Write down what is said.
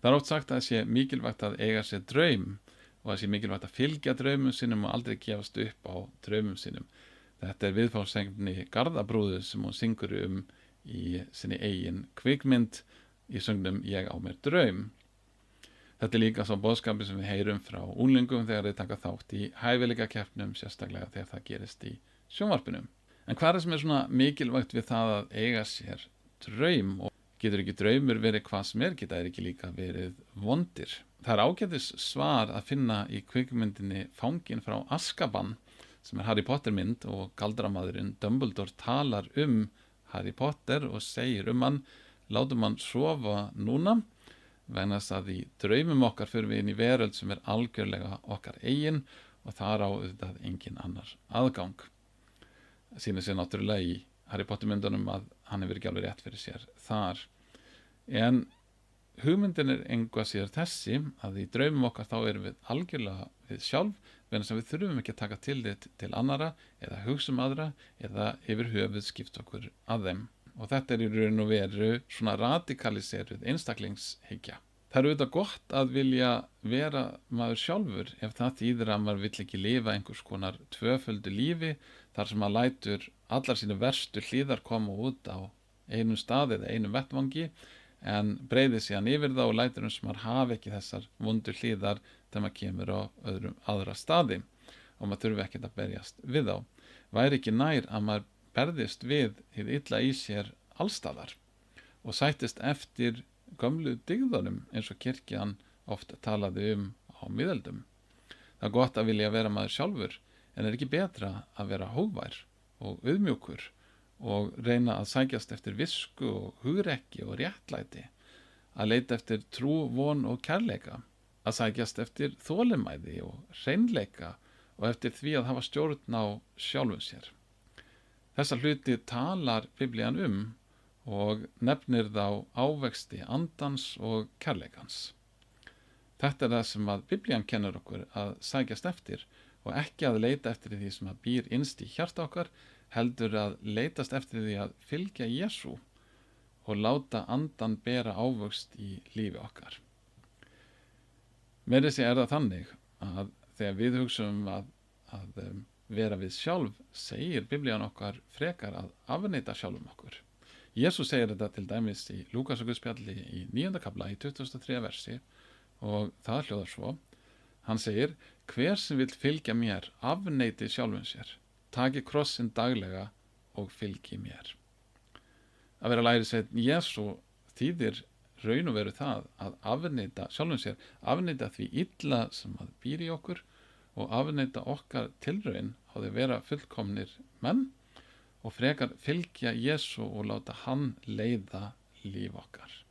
Það oft sagt að það sé mikilvægt að eiga sér draum og það sé mikilvægt að fylgja draumum sínum og aldrei gefast upp á draumum sínum. Þetta viðfangsefni Garðabrúðu sem hún syngur í sinni eigin kvikmynd í söngnum Ég á mér draum. Þetta líka svo boðskapi sem við heyrum frá unglingum þegar þeir taka þátt í hæfileikakeppnum, sérstaklega þegar það gerist í sjónvarpinum. En hvað sem svona mikilvægt við það að eiga sér draum, og getur ekki draumur verið hvað sem geta ekki líka verið vondir? Það ágætis svar að finna í kvikmyndinni Fanginn frá Azkaban, sem Harry Potter mynd, og galdramaðurinn Dumbledore talar Harry Potter og segir hann, látum hann sofa núna, vegna þess að í draumum okkar fyrir við inn í veröld sem algjörlega okkar eigin og þar á auðvitað engin annar aðgang. Það sýnir sér náttúrulega í Harry Potter myndunum að hann hefur ekki alveg rétt fyrir sér þar. En hugmyndin engu að sér þessi að í draumum okkar þá erum við algjörlega við sjálf, vegna þess að við þurfum ekki að taka tillit til annara eða hugsa aðra eða yfir höfuð skipt okkur að þeim. Og þetta í raun og veru svona radikaliseruð einstaklingshyggja. Það auðvitað gott að vilja vera maður sjálfur ef það þýðir að maður vill ekki lifa einhvers konar tvöföldu lífi þar sem maður lætur allar sínu verstu hliðar koma út á einum stað eða einum vettvangi en breiðir síðan yfir það og lætur sem maður hafi ekki þessar vondu hliðar þegar maður kemur á aðra staði og maður þurfi ekki að berjast við þá. Væri ekki nær að maður berðist við hið illa í sér allstaðar og sættist eftir gömlu dygðunum eins og kirkjan oft talaði á miðöldum. Það gott að vilja vera maður sjálfur en ekki betra að vera hógvær og auðmjúkur og reyna að sækjast eftir visku og hugrekki og réttlæti, að leita eftir trú, von og kærleika, að sækjast eftir þolinmæði og hreinleika og eftir því að hafa stjórn á sjálfum sér. Þessa hluti talar Biblían og nefnir þá ávexti andans og kærleikans. Þetta það sem að Biblían kennir okkur að sækjast eftir og ekki að leita eftir því sem að býr innst í hjarta okkar, heldur að leitast eftir því að fylgja Jesú og láta andan bera ávöxt í lífi okkar. Meira sig það þannig að þegar við hugsaum að vera við sjálf, segir Biblían okkar frekar að afneita sjálfum okkur. Jesús segir þetta til dæmis í Lúkasarguðspjalli í 9. kafla í 23. versi og það hljóðar svo. Hann segir, hver sem vill fylgja mér afneiti sjálfum sér, taki krossinn daglega og fylgi mér. Að vera lærisveinn Jesú þýðir raun og veru það að afneita sjálfum sér, afneita því illa sem að býr í okkur og afneita okkar tilraun á því að vera fullkomnir menn og frekar fylgja Jesú og láta hann leiða líf okkar.